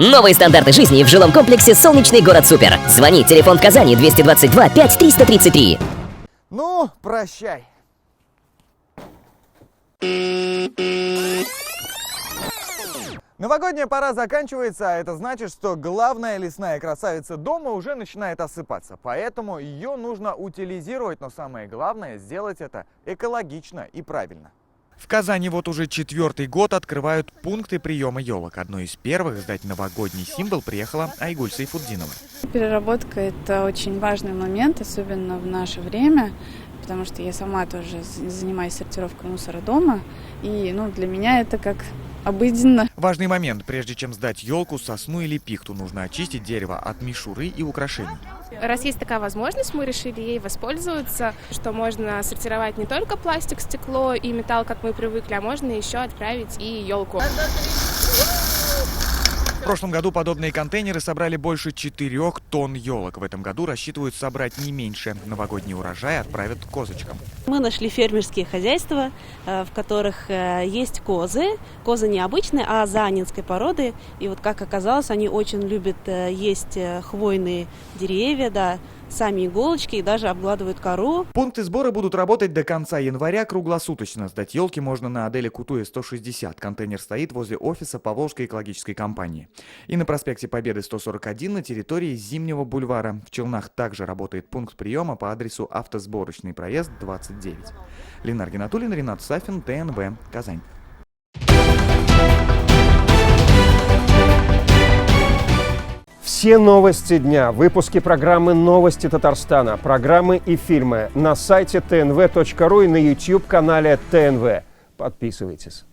Новые стандарты жизни в жилом комплексе «Солнечный город Супер». Звони, телефон в Казани 222 5 333. Ну, прощай. Новогодняя пора заканчивается, а это значит, что главная лесная красавица дома уже начинает осыпаться. Поэтому ее нужно утилизировать, но самое главное сделать это экологично и правильно. В Казани вот уже 4-й год открывают пункты приема елок. Одной из первых сдать новогодний символ приехала Айгуль Сайфутдинова. Переработка – это очень важный момент, особенно в наше время, потому что я сама тоже занимаюсь сортировкой мусора дома, и для меня это как обыденно. Важный момент. Прежде чем сдать елку, сосну или пихту, нужно очистить дерево от мишуры и украшений. Раз есть такая возможность, мы решили ей воспользоваться, что можно сортировать не только пластик, стекло и металл, как мы привыкли, а можно еще отправить и елку. В прошлом году подобные контейнеры собрали больше 4 тонн елок. В этом году рассчитывают собрать не меньше. Новогодний урожай отправят козочкам. Мы нашли фермерские хозяйства, в которых есть козы. Козы не обычные, а заанинской породы. И вот как оказалось, они очень любят есть хвойные деревья, сами иголочки и даже обгладывают кору. Пункты сбора будут работать до конца января круглосуточно. Сдать елки можно на Аделе Кутуя 160. Контейнер стоит возле офиса Поволжской экологической компании. И на проспекте Победы 141 на территории Зимнего бульвара. В Челнах также работает пункт приема по адресу Автосборочный проезд 29. Ленар Гинатуллин, Ренат Сафин, ТНВ, Казань. Все новости дня, выпуски программы «Новости Татарстана», программы и фильмы на сайте tnv.ru и на YouTube-канале ТНВ. Подписывайтесь.